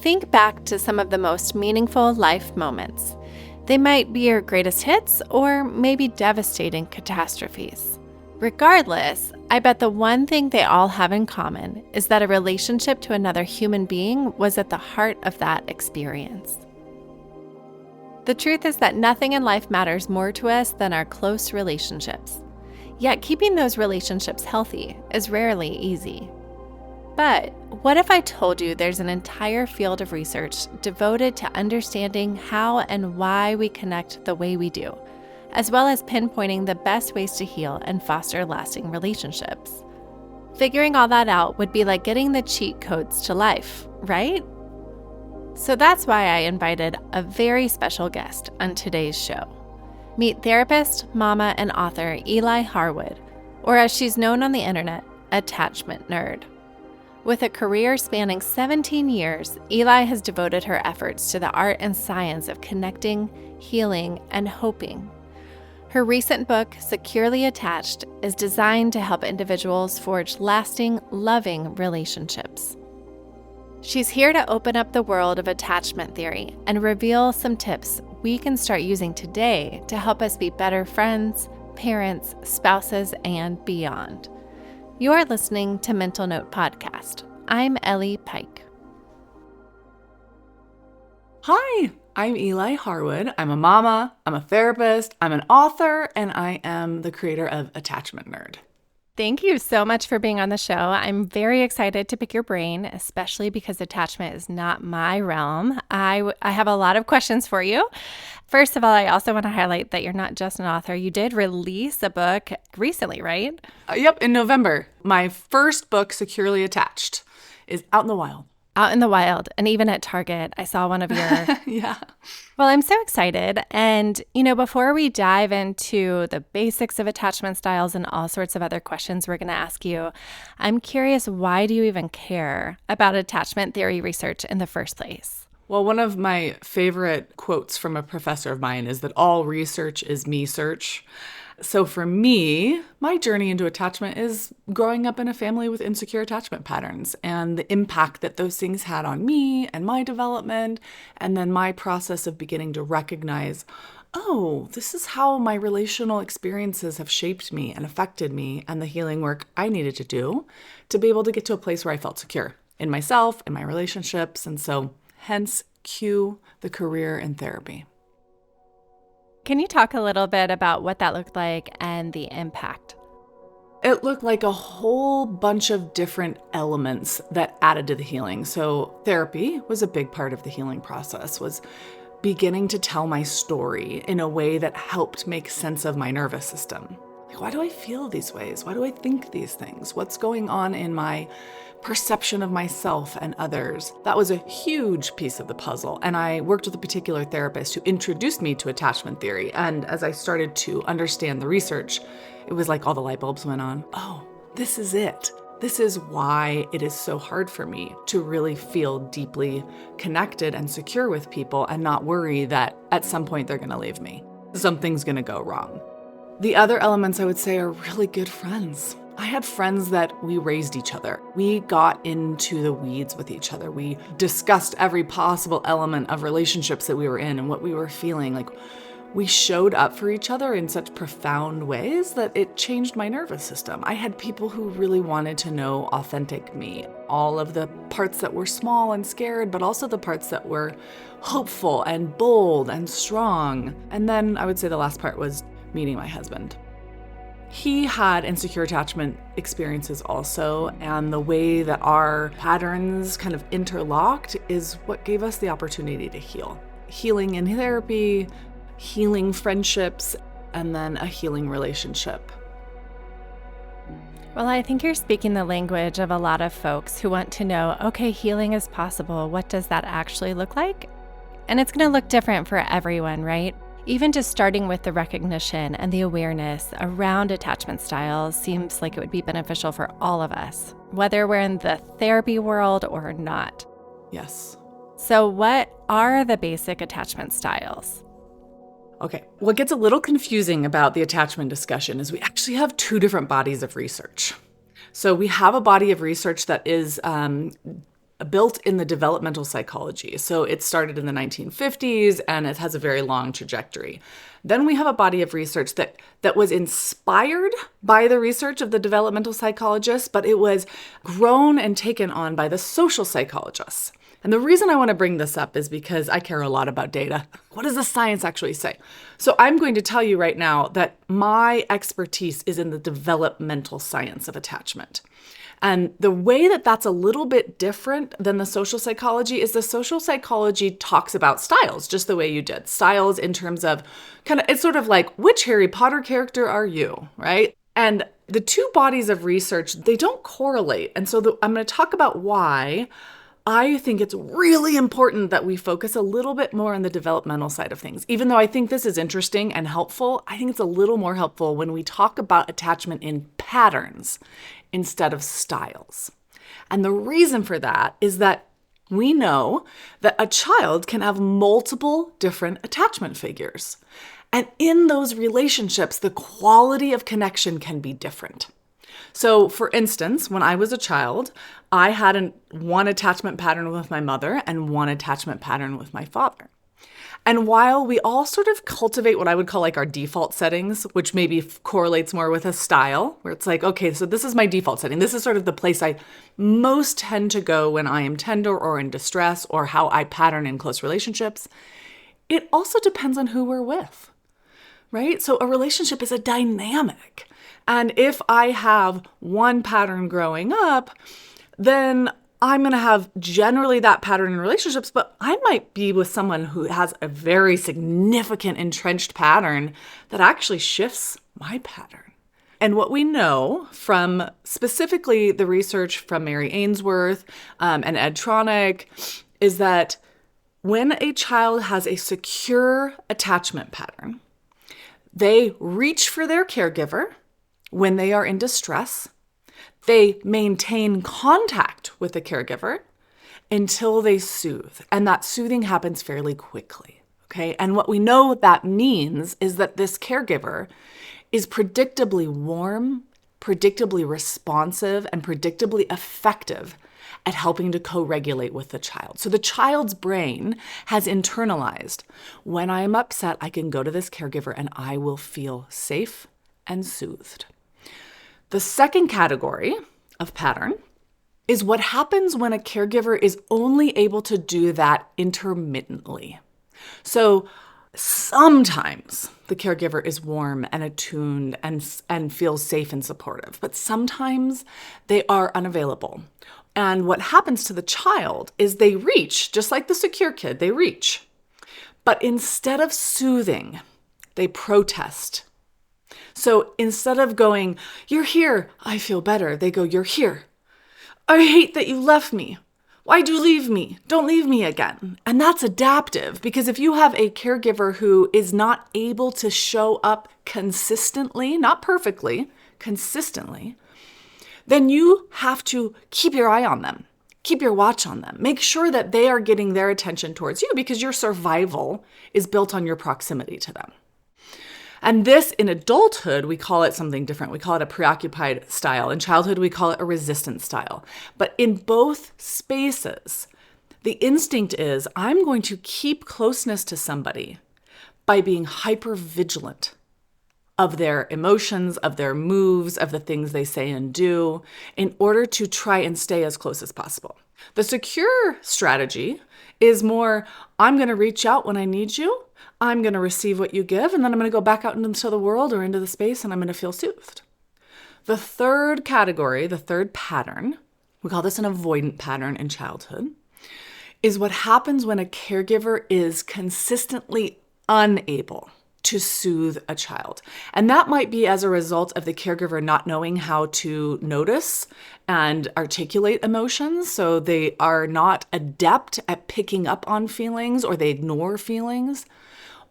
Think back to some of the most meaningful life moments. They might be your greatest hits or maybe devastating catastrophes. Regardless, I bet the one thing they all have in common is that a relationship to another human being was at the heart of that experience. The truth is that nothing in life matters more to us than our close relationships. Yet keeping those relationships healthy is rarely easy. But what if I told you there's an entire field of research devoted to understanding how and why we connect the way we do, as well as pinpointing the best ways to heal and foster lasting relationships? Figuring all that out would be like getting the cheat codes to life, right? So that's why I invited a very special guest on today's show. Meet therapist, mama, and author Eli Harwood, or as she's known on the internet, Attachment Nerd. With a career spanning 17 years, Eli has devoted her efforts to the art and science of connecting, healing, and hoping. Her recent book, Securely Attached, is designed to help individuals forge lasting, loving relationships. She's here to open up the world of attachment theory and reveal some tips we can start using today to help us be better friends, parents, spouses, and beyond. You're listening to Mental Note Podcast. I'm Ellie Pike. Hi, I'm Eli Harwood. I'm a mama, I'm a therapist, I'm an author, and I am the creator of Attachment Nerd. Thank you so much for being on the show. I'm very excited to pick your brain, especially because attachment is not my realm. I have a lot of questions for you. First of all, I also want to highlight that you're not just an author. You did release a book recently, right? Yep, in November. My first book, Securely Attached, is out in the wild. Out in the wild, and even at Target, I saw one of your... Yeah. Well, I'm so excited. And, before we dive into the basics of attachment styles and all sorts of other questions we're going to ask you, I'm curious, why do you even care about attachment theory research in the first place? Well, one of my favorite quotes from a professor of mine is that all research is me search. So for me, my journey into attachment is growing up in a family with insecure attachment patterns and the impact that those things had on me and my development, and then my process of beginning to recognize, oh, this is how my relational experiences have shaped me and affected me, and the healing work I needed to do to be able to get to a place where I felt secure in myself, in my relationships, and so hence cue the career in therapy. Can you talk a little bit about what that looked like and the impact? It looked like a whole bunch of different elements that added to the healing. So therapy was a big part of the healing process, was beginning to tell my story in a way that helped make sense of my nervous system. Like, why do I feel these ways? Why do I think these things? What's going on in my perception of myself and others? That was a huge piece of the puzzle. And I worked with a particular therapist who introduced me to attachment theory. And as I started to understand the research, it was like all the light bulbs went on. Oh, this is it. This is why it is so hard for me to really feel deeply connected and secure with people and not worry that at some point they're going to leave me. Something's going to go wrong. The other elements I would say are really good friends. I had friends that we raised each other. We got into the weeds with each other. We discussed every possible element of relationships that we were in and what we were feeling. Like, we showed up for each other in such profound ways that it changed my nervous system. I had people who really wanted to know authentic me, all of the parts that were small and scared, but also the parts that were hopeful and bold and strong. And then I would say the last part was meeting my husband. He had insecure attachment experiences also, and the way that our patterns kind of interlocked is what gave us the opportunity to heal. Healing in therapy, healing friendships, and then a healing relationship. Well, I think you're speaking the language of a lot of folks who want to know, okay, healing is possible. What does that actually look like? And it's going to look different for everyone, right? Even just starting with the recognition and the awareness around attachment styles seems like it would be beneficial for all of us, whether we're in the therapy world or not. Yes. So what are the basic attachment styles? Okay, what gets a little confusing about the attachment discussion is we actually have two different bodies of research. So we have a body of research that is built in the developmental psychology. So it started in the 1950s and it has a very long trajectory. Then we have a body of research that was inspired by the research of the developmental psychologists, but it was grown and taken on by the social psychologists. And the reason I want to bring this up is because I care a lot about data. What does the science actually say? So I'm going to tell you right now that my expertise is in the developmental science of attachment. And the way that that's a little bit different than the social psychology is the social psychology talks about styles, just the way you did. Styles in terms of it's sort of like, which Harry Potter character are you, right? And the two bodies of research, they don't correlate. And so I'm going to talk about why I think it's really important that we focus a little bit more on the developmental side of things. Even though I think this is interesting and helpful, I think it's a little more helpful when we talk about attachment in patterns instead of styles. And the reason for that is that we know that a child can have multiple different attachment figures. And in those relationships, the quality of connection can be different. So for instance, when I was a child, I had one attachment pattern with my mother and one attachment pattern with my father. And while we all sort of cultivate what I would call like our default settings, which maybe correlates more with a style, where it's like, okay, so this is my default setting. This is sort of the place I most tend to go when I am tender or in distress or how I pattern in close relationships. It also depends on who we're with, right? So a relationship is a dynamic. And if I have one pattern growing up, then I'm going to have generally that pattern in relationships, but I might be with someone who has a very significant entrenched pattern that actually shifts my pattern. And what we know from specifically the research from Mary Ainsworth and Ed Tronick is that when a child has a secure attachment pattern, they reach for their caregiver when they are in distress. They maintain contact with the caregiver until they soothe. And that soothing happens fairly quickly. Okay. And what we know that means is that this caregiver is predictably warm, predictably responsive, and predictably effective at helping to co-regulate with the child. So the child's brain has internalized, when I am upset, I can go to this caregiver and I will feel safe and soothed. The second category of pattern is what happens when a caregiver is only able to do that intermittently. So sometimes the caregiver is warm and attuned and feels safe and supportive, but sometimes they are unavailable. And what happens to the child is they reach, just like the secure kid, they reach. But instead of soothing, they protest. So instead of going, "You're here, I feel better," they go, "You're here. I hate that you left me. Why'd you leave me? Don't leave me again." And that's adaptive, because if you have a caregiver who is not able to show up consistently, not perfectly, consistently, then you have to keep your eye on them, keep your watch on them, make sure that they are getting their attention towards you, because your survival is built on your proximity to them. And this, in adulthood, we call it something different. We call it a preoccupied style. In childhood, we call it a resistant style. But in both spaces, the instinct is, I'm going to keep closeness to somebody by being hyper-vigilant of their emotions, of their moves, of the things they say and do, in order to try and stay as close as possible. The secure strategy is more, I'm going to reach out when I need you, I'm going to receive what you give, and then I'm going to go back out into the world or into the space, and I'm going to feel soothed. The third category, the third pattern, we call this an avoidant pattern in childhood, is what happens when a caregiver is consistently unable to soothe a child. And that might be as a result of the caregiver not knowing how to notice and articulate emotions. So they are not adept at picking up on feelings, or they ignore feelings.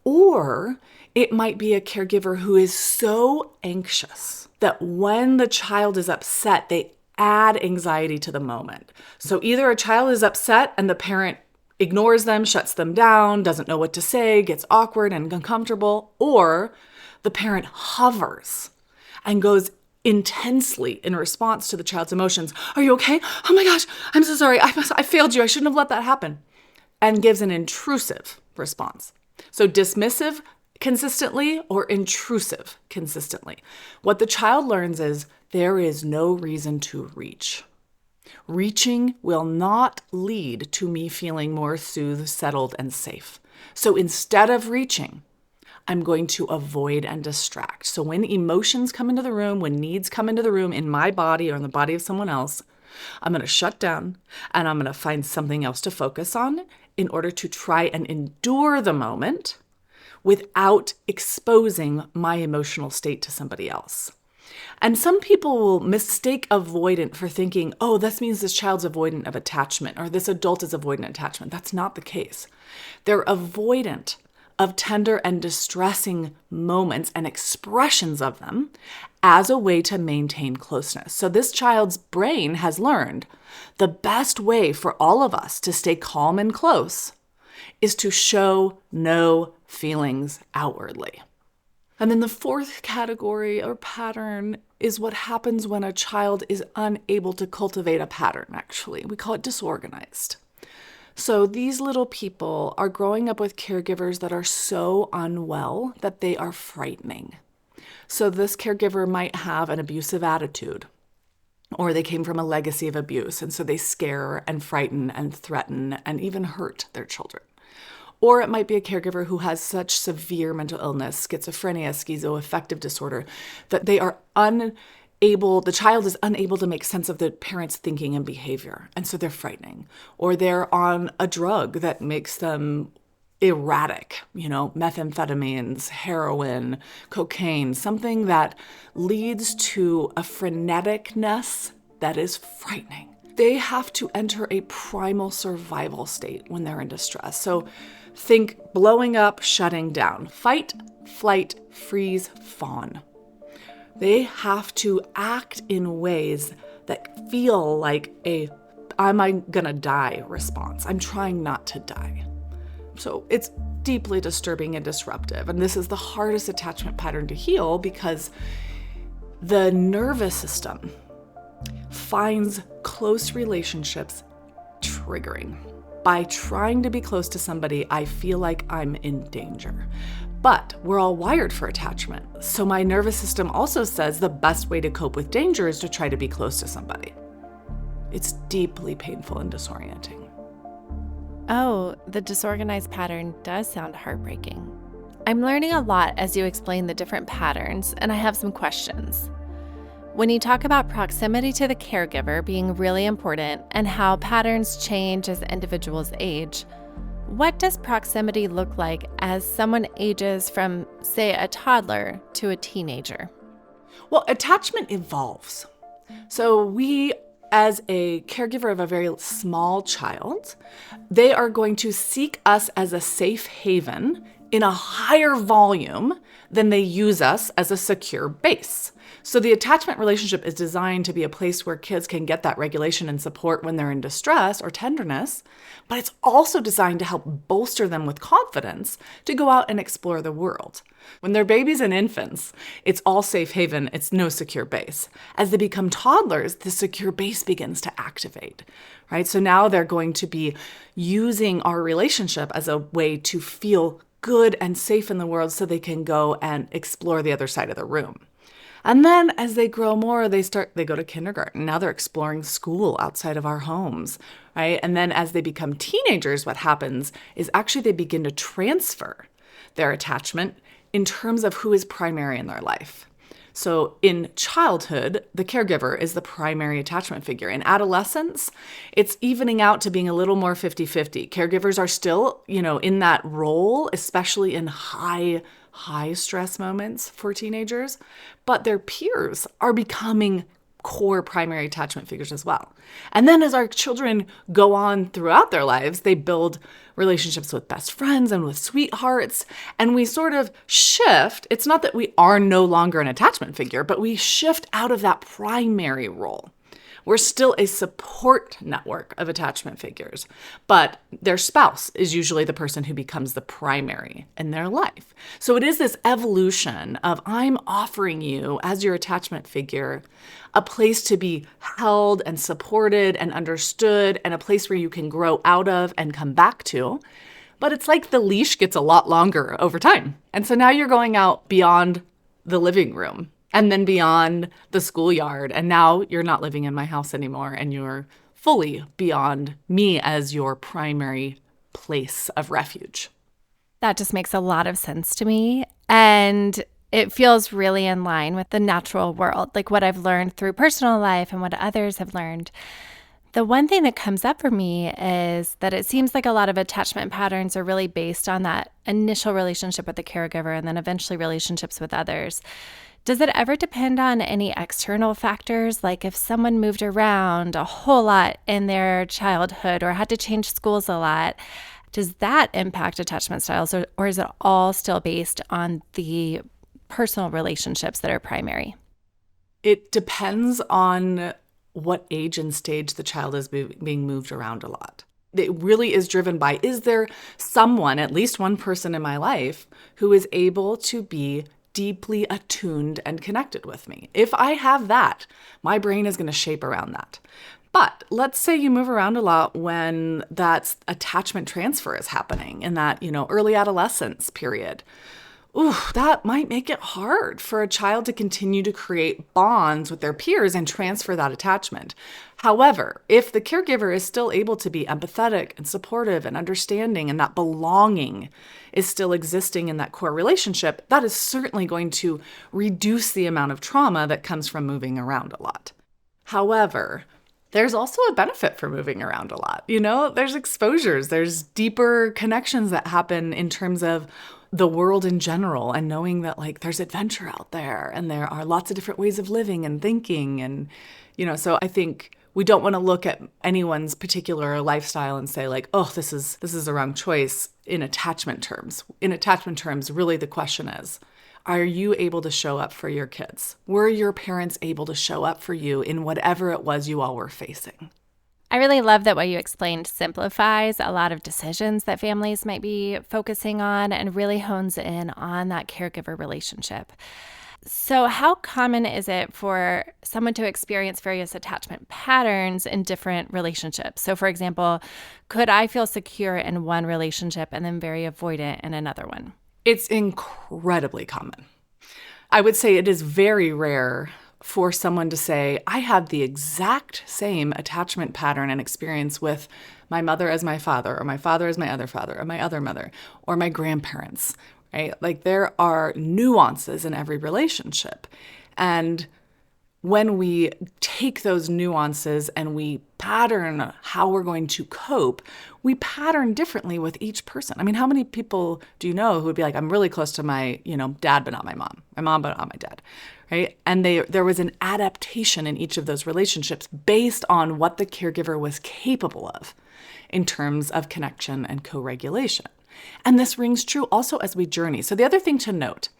Or it might be a caregiver who is so anxious that when the child is upset, they add anxiety to the moment. So either a child is upset and the parent ignores them, shuts them down, doesn't know what to say, gets awkward and uncomfortable, or the parent hovers and goes intensely in response to the child's emotions. Are you okay? Oh my gosh, I'm so sorry. I failed you. I shouldn't have let that happen. And gives an intrusive response. So dismissive consistently or intrusive consistently. What the child learns is there is no reason to reach. Reaching will not lead to me feeling more soothed, settled, and safe. So instead of reaching, I'm going to avoid and distract. So when emotions come into the room, when needs come into the room in my body or in the body of someone else, I'm going to shut down and I'm going to find something else to focus on in order to try and endure the moment without exposing my emotional state to somebody else. And some people will mistake avoidant for thinking, oh, this means this child's avoidant of attachment or this adult is avoidant of attachment. That's not the case. They're avoidant of tender and distressing moments and expressions of them as a way to maintain closeness. So this child's brain has learned the best way for all of us to stay calm and close is to show no feelings outwardly. And then the fourth category or pattern is what happens when a child is unable to cultivate a pattern, actually. We call it disorganized. So these little people are growing up with caregivers that are so unwell that they are frightening. So this caregiver might have an abusive attitude, or they came from a legacy of abuse, and so they scare and frighten and threaten and even hurt their children. Or it might be a caregiver who has such severe mental illness, schizophrenia, schizoaffective disorder, that they are the child is unable to make sense of the parent's thinking and behavior. And so they're frightening. Or they're on a drug that makes them erratic, methamphetamines, heroin, cocaine, something that leads to a freneticness that is frightening. They have to enter a primal survival state when they're in distress. So think blowing up, shutting down, fight, flight, freeze, fawn. They have to act in ways that feel like am I gonna die response. I'm trying not to die. So it's deeply disturbing and disruptive. And this is the hardest attachment pattern to heal because the nervous system finds close relationships triggering. By trying to be close to somebody, I feel like I'm in danger. But we're all wired for attachment. So my nervous system also says the best way to cope with danger is to try to be close to somebody. It's deeply painful and disorienting. Oh, the disorganized pattern does sound heartbreaking. I'm learning a lot as you explain the different patterns, and I have some questions. When you talk about proximity to the caregiver being really important and how patterns change as individuals age, what does proximity look like as someone ages from, say, a toddler to a teenager? Well, attachment evolves. So we, as a caregiver of a very small child, they are going to seek us as a safe haven in a higher volume than they use us as a secure base. So the attachment relationship is designed to be a place where kids can get that regulation and support when they're in distress or tenderness, but it's also designed to help bolster them with confidence to go out and explore the world. When they're babies and infants, it's all safe haven, it's no secure base. As they become toddlers, the secure base begins to activate, right? So now they're going to be using our relationship as a way to feel good and safe in the world so they can go and explore the other side of the room. And then as they grow more, they go to kindergarten. Now they're exploring school outside of our homes, right? And then as they become teenagers, what happens is actually they begin to transfer their attachment in terms of who is primary in their life. So in childhood, the caregiver is the primary attachment figure. In adolescence, it's evening out to being a little more 50-50. Caregivers are still, in that role, especially in high stress moments for teenagers, but their peers are becoming core primary attachment figures as well. And then as our children go on throughout their lives, they build relationships with best friends and with sweethearts, and we sort of shift. It's not that we are no longer an attachment figure, but we shift out of that primary role. We're still a support network of attachment figures, but their spouse is usually the person who becomes the primary in their life. So it is this evolution of I'm offering you, as your attachment figure, a place to be held and supported and understood, and a place where you can grow out of and come back to. But it's like the leash gets a lot longer over time. And so now you're going out beyond the living room and then beyond the schoolyard. And now you're not living in my house anymore, and you're fully beyond me as your primary place of refuge. That just makes a lot of sense to me. And it feels really in line with the natural world, like what I've learned through personal life and what others have learned. The one thing that comes up for me is that it seems like a lot of attachment patterns are really based on that initial relationship with the caregiver and then eventually relationships with others. Does it ever depend on any external factors, like if someone moved around a whole lot in their childhood or had to change schools a lot? Does that impact attachment styles, or is it all still based on the personal relationships that are primary? It depends on what age and stage the child is being moved around a lot. It really is driven by, is there someone, at least one person in my life, who is able to be deeply attuned and connected with me? If I have that, my brain is going to shape around that. But let's say you move around a lot when that attachment transfer is happening in that, early adolescence period. Ooh, that might make it hard for a child to continue to create bonds with their peers and transfer that attachment. However, if the caregiver is still able to be empathetic and supportive and understanding, and that belonging is still existing in that core relationship, that is certainly going to reduce the amount of trauma that comes from moving around a lot. However, there's also a benefit for moving around a lot. There's exposures, there's deeper connections that happen in terms of the world in general, and knowing that there's adventure out there and there are lots of different ways of living and thinking. And, so I think we don't want to look at anyone's particular lifestyle and say oh, this is the wrong choice in attachment terms. In attachment terms, really the question is, are you able to show up for your kids? Were your parents able to show up for you in whatever it was you all were facing? I really love that what you explained simplifies a lot of decisions that families might be focusing on and really hones in on that caregiver relationship. So how common is it for someone to experience various attachment patterns in different relationships? So for example, could I feel secure in one relationship and then very avoidant in another one? It's incredibly common. I would say it is very rare for someone to say, I had the exact same attachment pattern and experience with my mother as my father, or my father as my other father, or my other mother, or my grandparents, right? There are nuances in every relationship. And when we take those nuances and we pattern how we're going to cope, we pattern differently with each person. I mean, how many people do you know who would be like, I'm really close to my, dad, but not my mom but not my dad, right? And there was an adaptation in each of those relationships based on what the caregiver was capable of in terms of connection and co-regulation. And this rings true also as we journey. So the other thing to note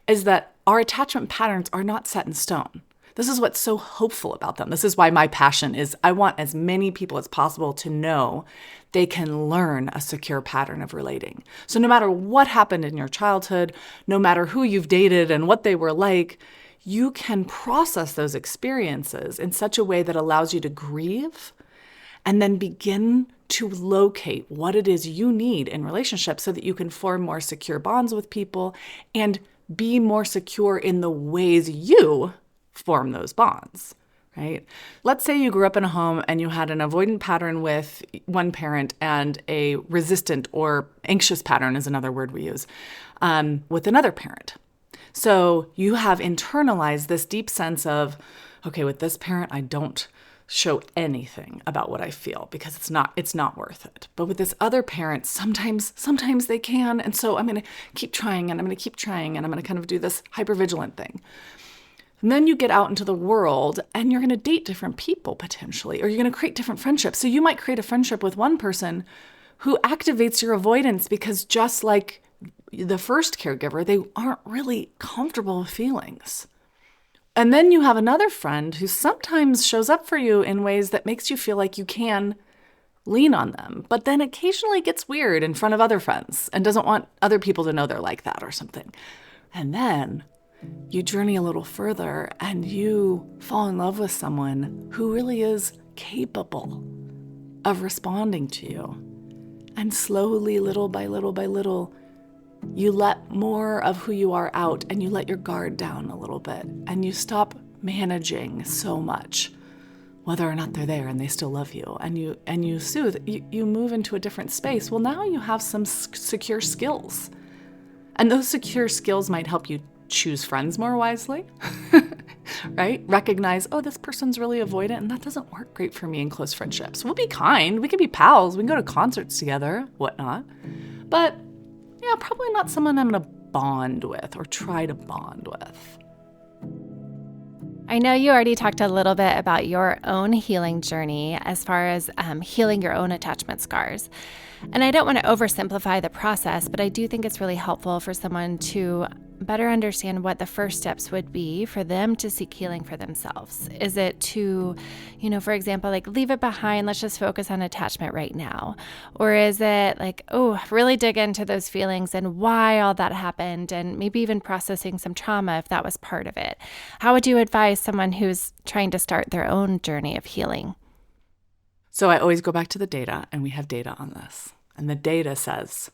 is that our attachment patterns are not set in stone. This is what's so hopeful about them. This is why my passion is I want as many people as possible to know they can learn a secure pattern of relating. So no matter what happened in your childhood, no matter who you've dated and what they were like, you can process those experiences in such a way that allows you to grieve and then begin to locate what it is you need in relationships so that you can form more secure bonds with people and be more secure in the ways you form those bonds, right? Let's say you grew up in a home and you had an avoidant pattern with one parent and a resistant or anxious pattern is another word we use, with another parent. So you have internalized this deep sense of, okay, with this parent, I don't show anything about what I feel because it's not worth it. But with this other parent, sometimes they can. And so I'm going to keep trying and I'm going to keep trying and I'm going to kind of do this hypervigilant thing. And then you get out into the world and you're going to date different people potentially, or you're going to create different friendships. So you might create a friendship with one person who activates your avoidance because just like the first caregiver, they aren't really comfortable with feelings. And then you have another friend who sometimes shows up for you in ways that makes you feel like you can lean on them, but then occasionally gets weird in front of other friends and doesn't want other people to know they're like that or something. And then you journey a little further and you fall in love with someone who really is capable of responding to you. And slowly, little by little by little, you let more of who you are out and you let your guard down a little bit and you stop managing so much whether or not they're there and they still love you, and you soothe, you move into a different space. Well, now you have some secure skills. And those secure skills might help you choose friends more wisely, right? Recognize, oh, this person's really avoidant and that doesn't work great for me in close friendships. We'll be kind, we can be pals, we can go to concerts together, whatnot. But yeah, probably not someone I'm gonna bond with or try to bond with. I know you already talked a little bit about your own healing journey as far as healing your own attachment scars. And I don't want to oversimplify the process, but I do think it's really helpful for someone to better understand what the first steps would be for them to seek healing for themselves. Is it to, for example, like leave it behind, let's just focus on attachment right now? Or is it like, oh, really dig into those feelings and why all that happened, and maybe even processing some trauma if that was part of it? How would you advise someone who's trying to start their own journey of healing? So I always go back to the data, and we have data on this. And the data says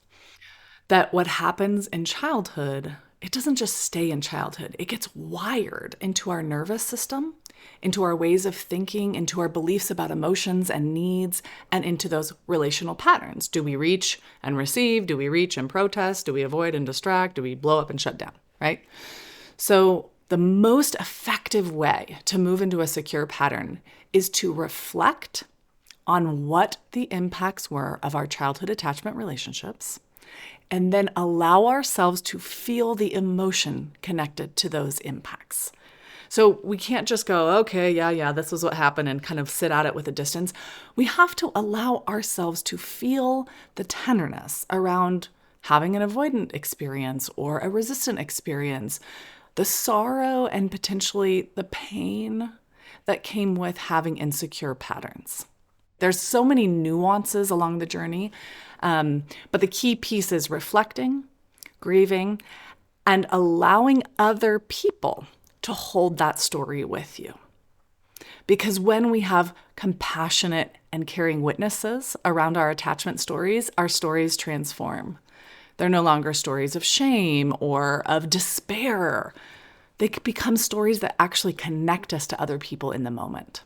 that what happens in childhood, it doesn't just stay in childhood. It gets wired into our nervous system, into our ways of thinking, into our beliefs about emotions and needs, and into those relational patterns. Do we reach and receive? Do we reach and protest? Do we avoid and distract? Do we blow up and shut down, right? So the most effective way to move into a secure pattern is to reflect on what the impacts were of our childhood attachment relationships, and then allow ourselves to feel the emotion connected to those impacts. So we can't just go, okay, yeah, this was what happened, and kind of sit at it with a distance. We have to allow ourselves to feel the tenderness around having an avoidant experience or a resistant experience, the sorrow and potentially the pain that came with having insecure patterns. There's so many nuances along the journey, but the key piece is reflecting, grieving, and allowing other people to hold that story with you. Because when we have compassionate and caring witnesses around our attachment stories, our stories transform. They're no longer stories of shame or of despair. They become stories that actually connect us to other people in the moment.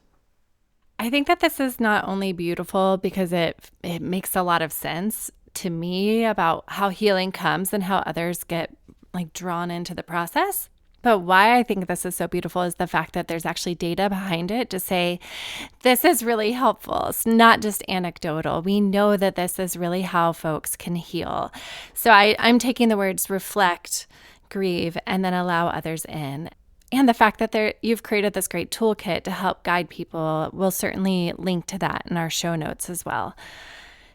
I think that this is not only beautiful because it makes a lot of sense to me about how healing comes and how others get like drawn into the process. But why I think this is so beautiful is the fact that there's actually data behind it to say this is really helpful. It's not just anecdotal. We know that this is really how folks can heal. So I'm taking the words reflect, grieve, and then allow others in. And the fact that you've created this great toolkit to help guide people, we'll certainly link to that in our show notes as well.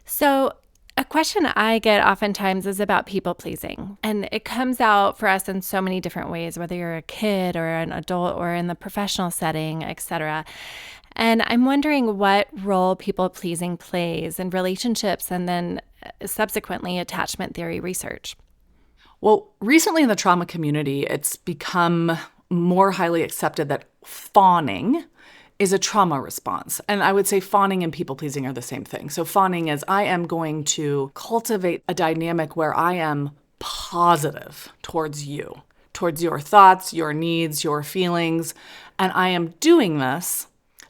So a question I get oftentimes is about people pleasing. And it comes out for us in so many different ways, whether you're a kid or an adult or in the professional setting, etc. And I'm wondering what role people pleasing plays in relationships and then subsequently attachment theory research. Well, recently in the trauma community, it's become more highly accepted that fawning is a trauma response. And I would say fawning and people-pleasing are the same thing. So fawning is I am going to cultivate a dynamic where I am positive towards you, towards your thoughts, your needs, your feelings. And I am doing this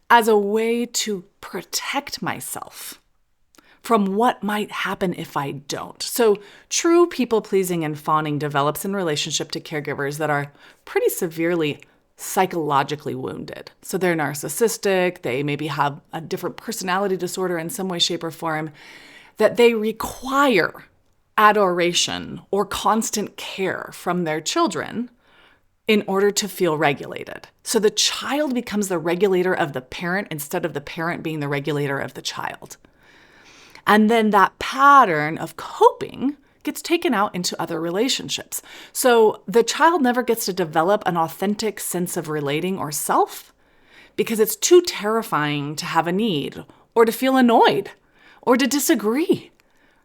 as a way to protect myself from what might happen if I don't. So true people-pleasing and fawning develops in relationship to caregivers that are pretty severely psychologically wounded. So they're narcissistic, they maybe have a different personality disorder in some way, shape, or form, that they require adoration or constant care from their children in order to feel regulated. So the child becomes the regulator of the parent instead of the parent being the regulator of the child. And then that pattern of coping gets taken out into other relationships. So the child never gets to develop an authentic sense of relating or self because it's too terrifying to have a need or to feel annoyed or to disagree.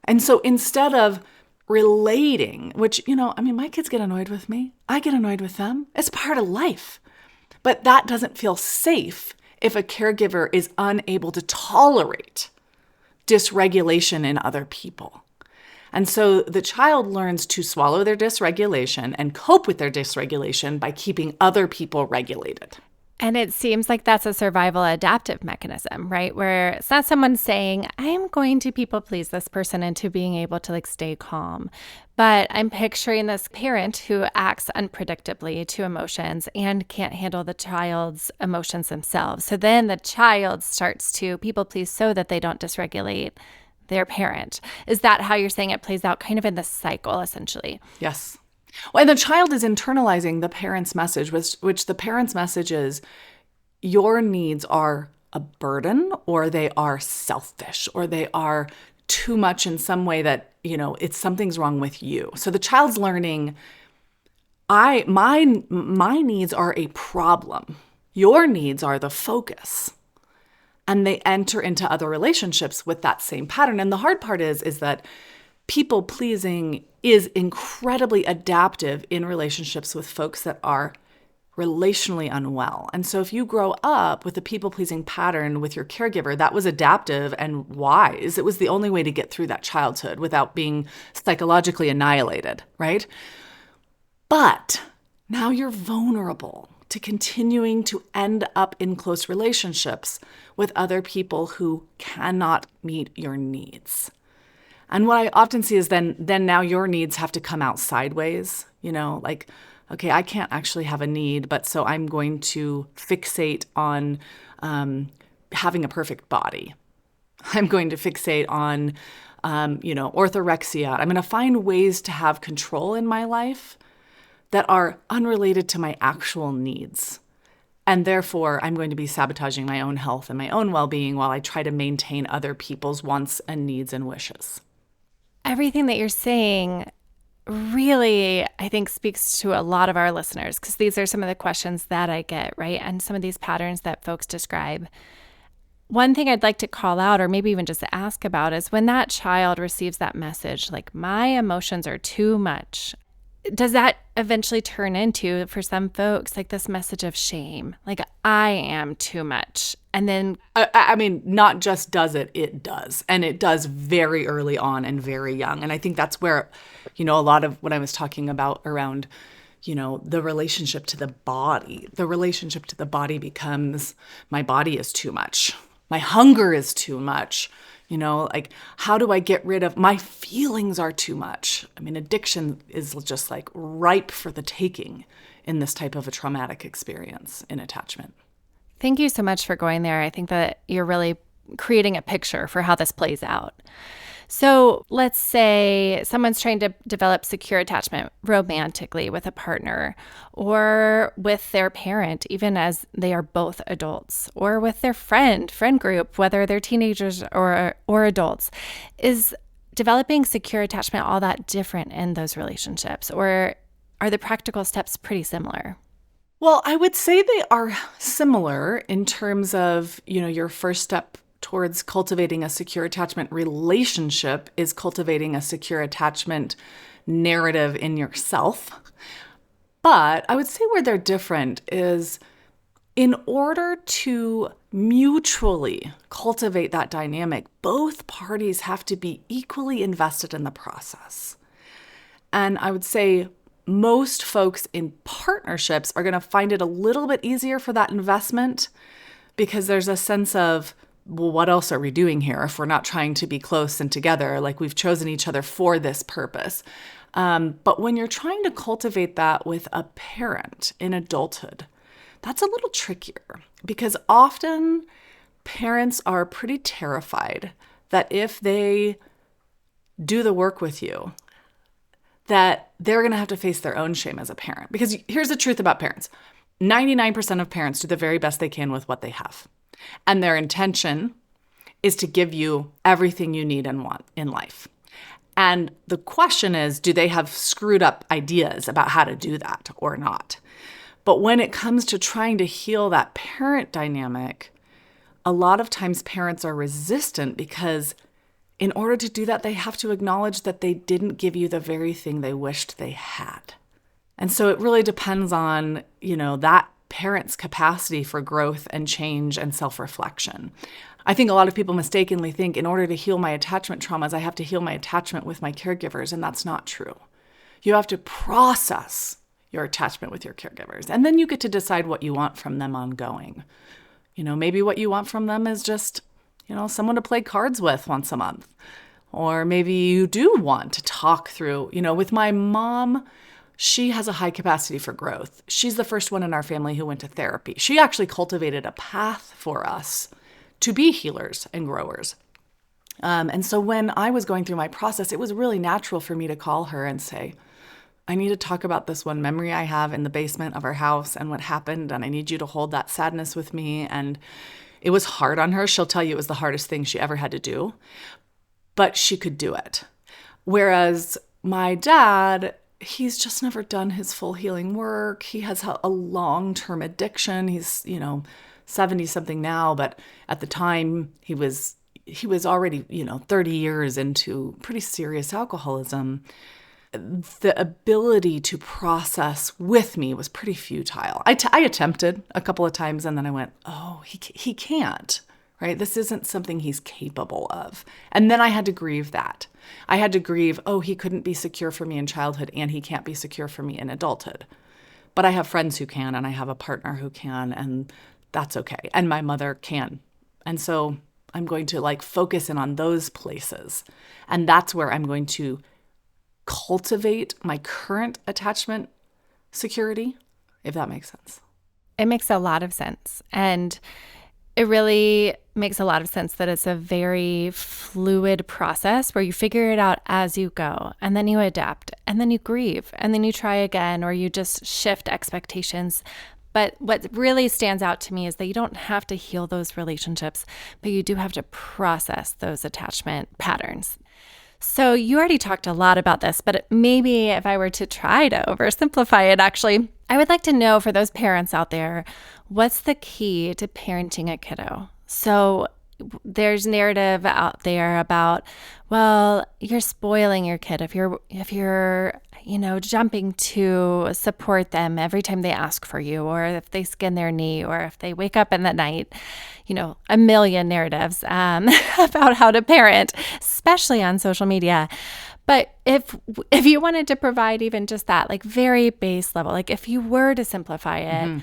And so instead of relating, which, my kids get annoyed with me. I get annoyed with them. It's part of life. But that doesn't feel safe if a caregiver is unable to tolerate dysregulation in other people. And so the child learns to swallow their dysregulation and cope with their dysregulation by keeping other people regulated. And it seems like that's a survival adaptive mechanism, right? Where it's not someone saying, I'm going to people please this person into being able to stay calm. But I'm picturing this parent who acts unpredictably to emotions and can't handle the child's emotions themselves. So then the child starts to people please so that they don't dysregulate their parent. Is that how you're saying it plays out kind of in this cycle, essentially? Yes. Well, and the child is internalizing the parent's message, which the parent's message is, your needs are a burden, or they are selfish, or they are too much in some way that, it's something's wrong with you. So the child's learning, my needs are a problem. Your needs are the focus. And they enter into other relationships with that same pattern. And the hard part is that people pleasing is incredibly adaptive in relationships with folks that are relationally unwell. And so if you grow up with a people-pleasing pattern with your caregiver, that was adaptive and wise. It was the only way to get through that childhood without being psychologically annihilated, right? But now you're vulnerable to continuing to end up in close relationships with other people who cannot meet your needs. And what I often see is then now your needs have to come out sideways, okay, I can't actually have a need, but so I'm going to fixate on having a perfect body. I'm going to fixate on, orthorexia. I'm going to find ways to have control in my life that are unrelated to my actual needs. And therefore, I'm going to be sabotaging my own health and my own well-being while I try to maintain other people's wants and needs and wishes. Everything that you're saying really, I think, speaks to a lot of our listeners, because these are some of the questions that I get, right? And some of these patterns that folks describe. One thing I'd like to call out, or maybe even just ask about, is when that child receives that message, my emotions are too much, does that eventually turn into, for some folks, this message of shame? I am too much. And then, not just does it, it does. And it does very early on and very young. And I think that's where, a lot of what I was talking about around, the relationship to the body. The relationship to the body becomes, my body is too much. My hunger is too much. How do I get rid of my feelings are too much? Addiction is just ripe for the taking in this type of a traumatic experience in attachment. Thank you so much for going there. I think that you're really creating a picture for how this plays out. So let's say someone's trying to develop secure attachment romantically with a partner or with their parent, even as they are both adults, or with their friend group, whether they're teenagers or adults. Is developing secure attachment all that different in those relationships, or are the practical steps pretty similar? Well, I would say they are similar in terms of, your first step towards cultivating a secure attachment relationship is cultivating a secure attachment narrative in yourself. But I would say where they're different is in order to mutually cultivate that dynamic, both parties have to be equally invested in the process. And I would say most folks in partnerships are going to find it a little bit easier for that investment because there's a sense of, well, what else are we doing here if we're not trying to be close and together? We've chosen each other for this purpose. But when you're trying to cultivate that with a parent in adulthood, that's a little trickier because often parents are pretty terrified that if they do the work with you, that they're going to have to face their own shame as a parent. Because here's the truth about parents. 99% of parents do the very best they can with what they have. And their intention is to give you everything you need and want in life. And the question is, do they have screwed up ideas about how to do that or not? But when it comes to trying to heal that parent dynamic, a lot of times parents are resistant because in order to do that, they have to acknowledge that they didn't give you the very thing they wished they had. And so it really depends on, that parent's capacity for growth and change and self-reflection. I think a lot of people mistakenly think in order to heal my attachment traumas, I have to heal my attachment with my caregivers, and that's not true. You have to process your attachment with your caregivers, and then you get to decide what you want from them ongoing. Maybe what you want from them is just someone to play cards with once a month. Or maybe you do want to talk through, with my mom, she has a high capacity for growth. She's the first one in our family who went to therapy. She actually cultivated a path for us to be healers and growers. And so when I was going through my process, it was really natural for me to call her and say, I need to talk about this one memory I have in the basement of our house and what happened, and I need you to hold that sadness with me. And it was hard on her. She'll tell you it was the hardest thing she ever had to do, but she could do it. Whereas my dad, he's just never done his full healing work. He has a long-term addiction. He's, 70-something now, but at the time he was already, 30 years into pretty serious alcoholism. The ability to process with me was pretty futile. I attempted a couple of times, and then I went, oh, he can't, right? This isn't something he's capable of. And then I had to grieve that. I had to grieve, oh, he couldn't be secure for me in childhood, and he can't be secure for me in adulthood. But I have friends who can, and I have a partner who can, and that's okay. And my mother can. And so I'm going to focus in on those places. And that's where I'm going to cultivate my current attachment security, if that makes sense. It makes a lot of sense. And it really makes a lot of sense that it's a very fluid process where you figure it out as you go, and then you adapt, and then you grieve, and then you try again, or you just shift expectations. But what really stands out to me is that you don't have to heal those relationships, but you do have to process those attachment patterns. So you already talked a lot about this, but maybe if I were to try to oversimplify it, actually, I would like to know for those parents out there, what's the key to parenting a kiddo? So there's narrative out there about, well, you're spoiling your kid if you're jumping to support them every time they ask for you, or if they skin their knee, or if they wake up in the night, a million narratives about how to parent, especially on social media. But if you wanted to provide even just that, very base level, if you were to simplify it,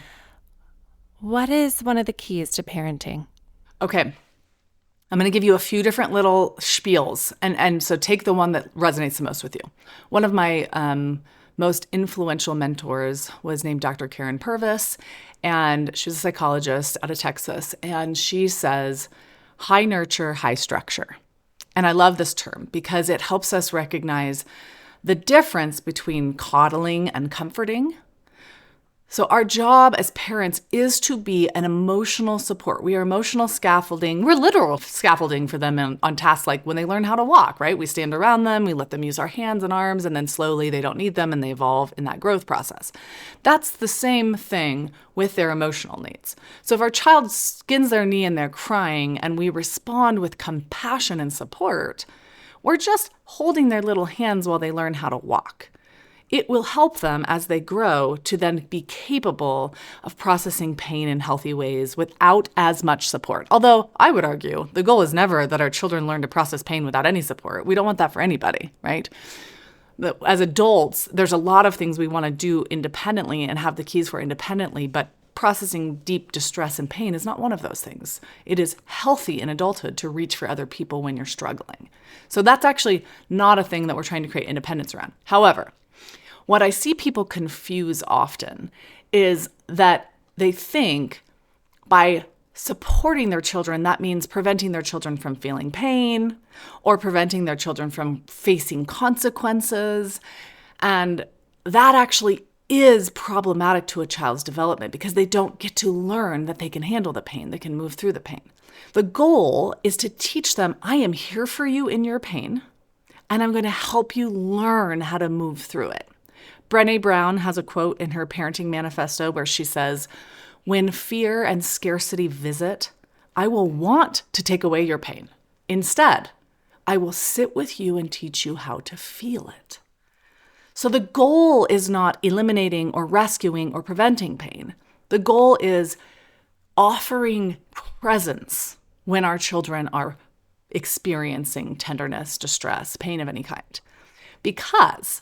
what is one of the keys to parenting? Okay. I'm going to give you a few different little spiels, and so take the one that resonates the most with you. One of my most influential mentors was named Dr. Karen Purvis, and she's a psychologist out of Texas, and she says, high nurture, high structure. And I love this term because it helps us recognize the difference between coddling and comforting. So our job as parents is to be an emotional support. We are emotional scaffolding. We're literal scaffolding for them on tasks like when they learn how to walk, right? We stand around them, we let them use our hands and arms, and then slowly they don't need them and they evolve in that growth process. That's the same thing with their emotional needs. So if our child skins their knee and they're crying and we respond with compassion and support, we're just holding their little hands while they learn how to walk. It will help them as they grow to then be capable of processing pain in healthy ways without as much support. Although I would argue the goal is never that our children learn to process pain without any support. We don't want that for anybody, right? As adults, there's a lot of things we want to do independently and have the keys for independently, but processing deep distress and pain is not one of those things. It is healthy in adulthood to reach for other people when you're struggling. So that's actually not a thing that we're trying to create independence around. However, what I see people confuse often is that they think by supporting their children, that means preventing their children from feeling pain or preventing their children from facing consequences. And that actually is problematic to a child's development because they don't get to learn that they can handle the pain, they can move through the pain. The goal is to teach them, I am here for you in your pain. and I'm going to help you learn how to move through it. Brené Brown has a quote in her parenting manifesto where she says, "When fear and scarcity visit, I will want to take away your pain. Instead, I will sit with you and teach you how to feel it." So the goal is not eliminating or rescuing or preventing pain. The goal is offering presence when our children are experiencing tenderness, distress, pain of any kind, because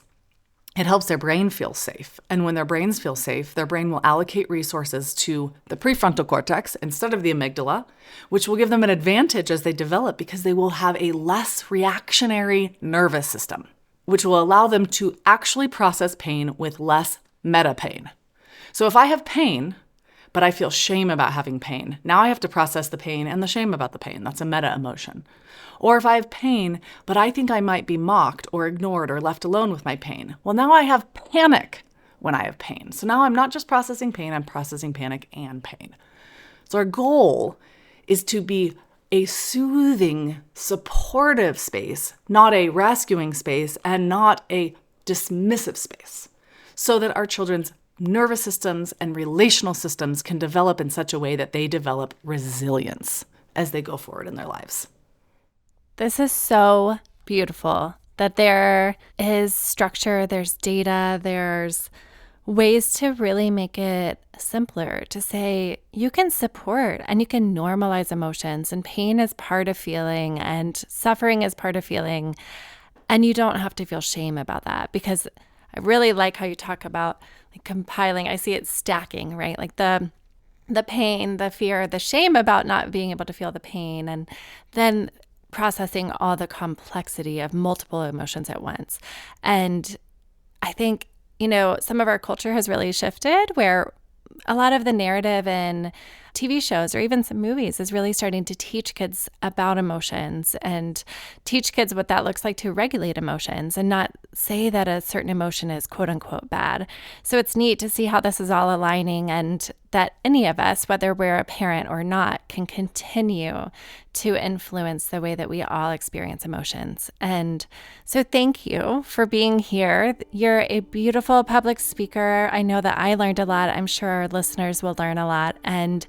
it helps their brain feel safe. And when their brains feel safe, their brain will allocate resources to the prefrontal cortex instead of the amygdala, which will give them an advantage as they develop because they will have a less reactionary nervous system, which will allow them to actually process pain with less meta pain. So if I have pain, but I feel shame about having pain, now I have to process the pain and the shame about the pain. That's a meta emotion. Or if I have pain, but I think I might be mocked or ignored or left alone with my pain, well, now I have panic when I have pain. So now I'm not just processing pain, I'm processing panic and pain. So our goal is to be a soothing, supportive space, not a rescuing space and not a dismissive space, so that our children's nervous systems and relational systems can develop in such a way that they develop resilience as they go forward in their lives. This is so beautiful that there is structure, there's data, there's ways to really make it simpler, to say you can support and you can normalize emotions, and pain is part of feeling and suffering is part of feeling, and you don't have to feel shame about that. Because I really like how you talk about like compiling. I see it stacking, right? Like the pain, the fear, the shame about not being able to feel the pain, and then processing all the complexity of multiple emotions at once. And I think, some of our culture has really shifted where a lot of the narrative in TV shows or even some movies is really starting to teach kids about emotions and teach kids what that looks like to regulate emotions and not say that a certain emotion is quote unquote bad. So it's neat to see how this is all aligning, and that any of us, whether we're a parent or not, can continue to influence the way that we all experience emotions. And so thank you for being here. You're a beautiful public speaker. I know that I learned a lot. I'm sure our listeners will learn a lot. And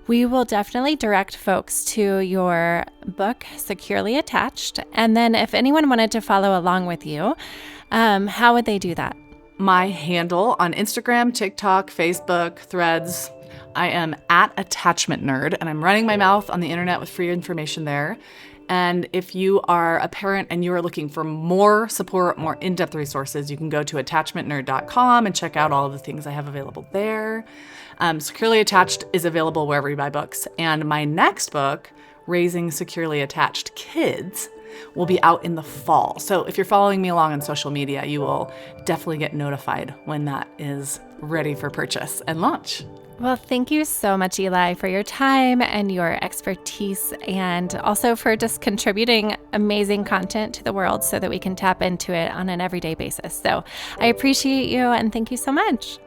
we will definitely direct folks to your book, Securely Attached. And then if anyone wanted to follow along with you, how would they do that? My handle on Instagram, TikTok, Facebook, Threads, I am at Attachment Nerd, and I'm running my mouth on the internet with free information there. And if you are a parent and you are looking for more support, more in-depth resources, you can go to attachmentnerd.com and check out all of the things I have available there. Securely Attached is available wherever you buy books. And my next book, Raising Securely Attached Kids, will be out in the fall. So if you're following me along on social media, you will definitely get notified when that is ready for purchase and launch. Well, thank you so much, Eli, for your time and your expertise, and also for just contributing amazing content to the world so that we can tap into it on an everyday basis. So I appreciate you, and thank you so much.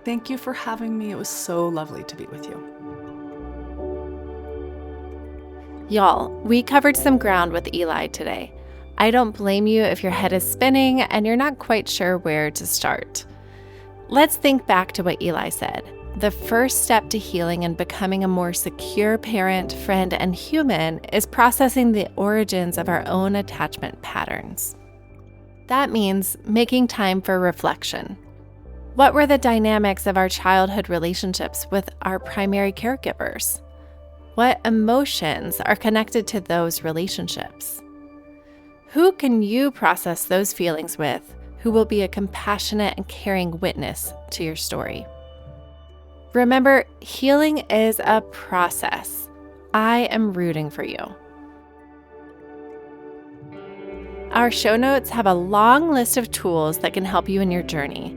Thank you for having me. It was so lovely to be with you. Y'all, we covered some ground with Eli today. I don't blame you if your head is spinning and you're not quite sure where to start. Let's think back to what Eli said. The first step to healing and becoming a more secure parent, friend, and human is processing the origins of our own attachment patterns. That means making time for reflection. What were the dynamics of our childhood relationships with our primary caregivers? What emotions are connected to those relationships? Who can you process those feelings with who will be a compassionate and caring witness to your story? Remember, healing is a process. I am rooting for you. Our show notes have a long list of tools that can help you in your journey.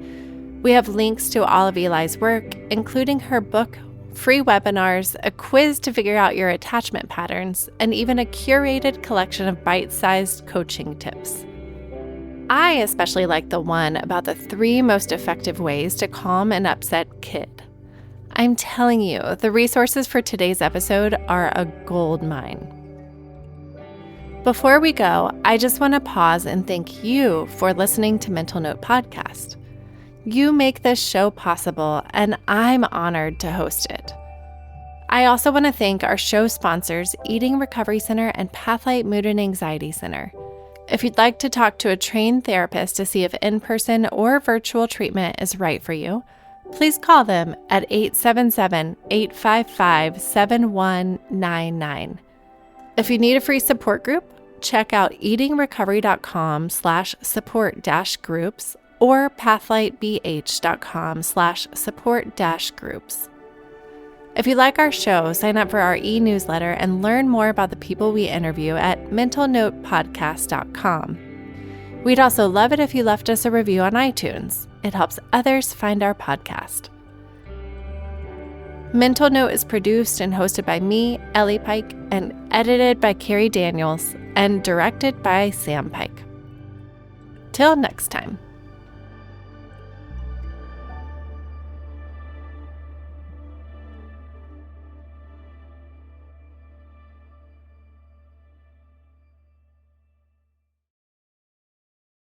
We have links to all of Eli's work, including her book, free webinars, a quiz to figure out your attachment patterns, and even a curated collection of bite-sized coaching tips. I especially like the one about the 3 most effective ways to calm an upset kid. I'm telling you, the resources for today's episode are a gold mine. Before we go, I just want to pause and thank you for listening to Mental Note Podcast. You make this show possible, and I'm honored to host it. I also want to thank our show sponsors, Eating Recovery Center and Pathlight Mood and Anxiety Center. If you'd like to talk to a trained therapist to see if in-person or virtual treatment is right for you, please call them at 877-855-7199. If you need a free support group, check out eatingrecovery.com/support-groups or pathlightbh.com/support-groups. If you like our show, sign up for our e-newsletter and learn more about the people we interview at mentalnotepodcast.com. We'd also love it if you left us a review on iTunes. It helps others find our podcast. Mental Note is produced and hosted by me, Ellie Pike, and edited by Carrie Daniels, and directed by Sam Pike. Till next time.